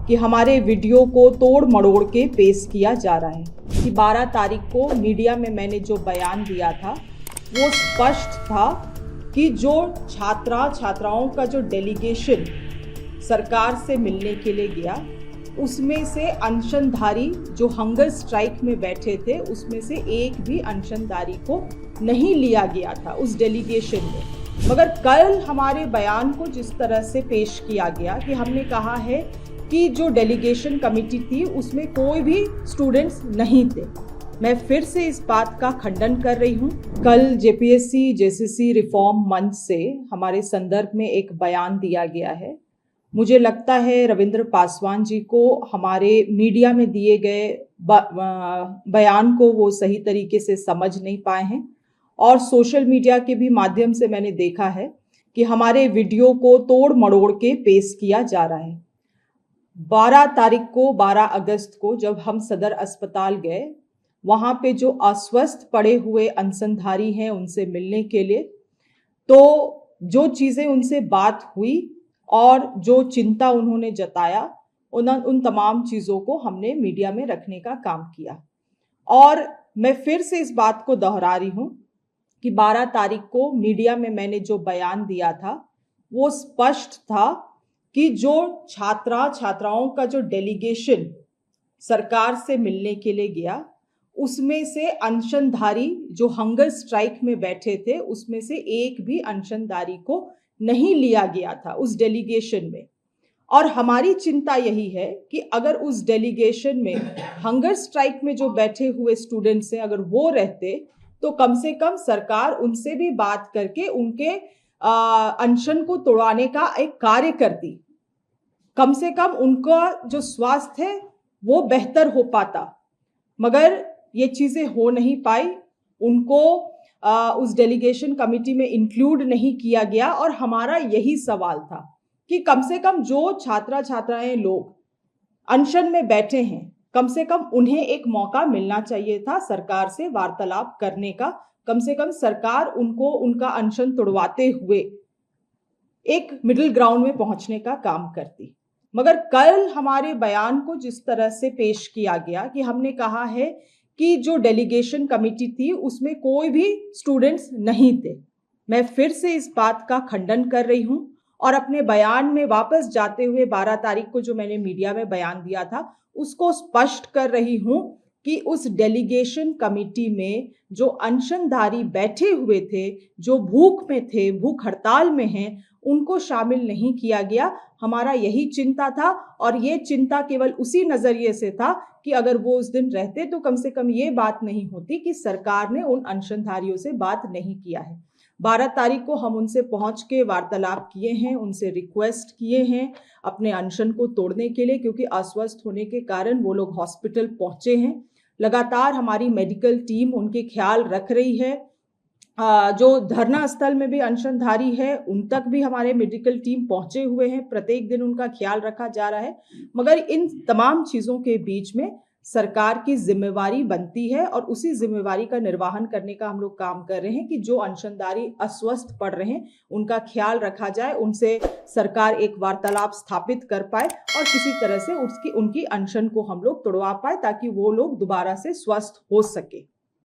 कि हमारे वीडियो को तोड़ मड़ोड़ के पेश किया जा रहा है कि 12 तारीख को मीडिया में मैंने जो बयान दिया था वो स्पष्ट था कि जो छात्राओं का जो डेलीगेशन सरकार से मिलने के लिए गया उसमें से अनशनधारी जो हंगर स्ट्राइक में बैठे थे उसमें से एक भी अनशनधारी को नहीं लिया गया था उस डेलीगेशन में। मगर कल हमारे बयान को जिस तरह से पेश किया गया कि हमने कहा है कि जो डेलीगेशन कमेटी थी उसमें कोई भी स्टूडेंट्स नहीं थे, मैं फिर से इस बात का खंडन कर रही हूँ। कल जेपीएससी जेसीसी रिफॉर्म मंच से हमारे संदर्भ में एक बयान दिया गया है। मुझे लगता है रविंद्र पासवान जी को हमारे मीडिया में दिए गए बयान को वो सही तरीके से समझ नहीं पाए हैं और सोशल मीडिया के भी माध्यम से मैंने देखा है कि हमारे वीडियो को तोड़ मड़ोड़ के पेश किया जा रहा है। 12 तारीख को 12 अगस्त को जब हम सदर अस्पताल गए, वहाँ पे जो अस्वस्थ पड़े हुए अनशनधारी हैं उनसे मिलने के लिए, तो जो चीज़ें उनसे बात हुई और जो चिंता उन्होंने जताया उन तमाम चीज़ों को हमने मीडिया में रखने का काम किया। और मैं फिर से इस बात को दोहरा रही हूँ कि 12 तारीख को मीडिया में मैंने जो बयान दिया था वो स्पष्ट था कि जो छात्राओं का जो डेलीगेशन सरकार से मिलने के लिए गया उसमें से अनशनधारी जो हंगर स्ट्राइक में बैठे थे उसमें से एक भी अनशनधारी को नहीं लिया गया था उस डेलीगेशन में। और हमारी चिंता यही है कि अगर उस डेलीगेशन में हंगर स्ट्राइक में जो बैठे हुए स्टूडेंट्स हैं अगर वो रहते तो कम से कम सरकार उनसे भी बात करके उनके अनशन को तोड़वाने का एक कार्य करती, कम से कम उनका जो स्वास्थ्य है वो बेहतर हो पाता। मगर ये चीज़ें हो नहीं पाई, उनको उस डेलीगेशन कमेटी में इंक्लूड नहीं किया गया। और हमारा यही सवाल था कि कम से कम जो छात्राएं लोग अनशन में बैठे हैं कम से कम उन्हें एक मौका मिलना चाहिए था सरकार से वार्तालाप करने का। कम से कम सरकार उनको उनका अनशन तोड़वाते हुए एक मिडिल ग्राउंड में पहुंचने का काम करती। मगर कल हमारे बयान को जिस तरह से पेश किया गया कि हमने कहा है कि जो डेलीगेशन कमेटी थी उसमें कोई भी स्टूडेंट्स नहीं थे, मैं फिर से इस बात का खंडन कर रही हूँ और अपने बयान में वापस जाते हुए 12 तारीख को जो मैंने मीडिया में बयान दिया था उसको स्पष्ट कर रही हूँ कि उस डेलीगेशन कमेटी में जो अनशनधारी बैठे हुए थे, जो भूख में थे, भूख हड़ताल में हैं, उनको शामिल नहीं किया गया। हमारा यही चिंता था और ये चिंता केवल उसी नजरिए से था कि अगर वो उस दिन रहते तो कम से कम ये बात नहीं होती कि सरकार ने उन अनशनधारियों से बात नहीं किया है। 12 तारीख को हम उनसे पहुंच के वार्तालाप किए हैं, उनसे रिक्वेस्ट किए हैं अपने अनशन को तोड़ने के लिए, क्योंकि अस्वस्थ होने के कारण वो लोग हॉस्पिटल पहुंचे हैं। लगातार हमारी मेडिकल टीम उनके ख्याल रख रही है। जो धरना स्थल में भी अनशनधारी है उन तक भी हमारे मेडिकल टीम पहुंचे हुए हैं, प्रत्येक दिन उनका ख्याल रखा जा रहा है। मगर इन तमाम चीज़ों के बीच में सरकार की जिम्मेवारी बनती है और उसी जिम्मेवारी का निर्वहन करने का हम लोग काम कर रहे हैं कि जो अनशनधारी अस्वस्थ पड़ रहे हैं उनका ख्याल रखा जाए, उनसे सरकार एक वार्तालाप स्थापित कर पाए और किसी तरह से उनकी अनशन को हम लोग तोड़वा पाए ताकि वो लोग दोबारा से स्वस्थ हो सके।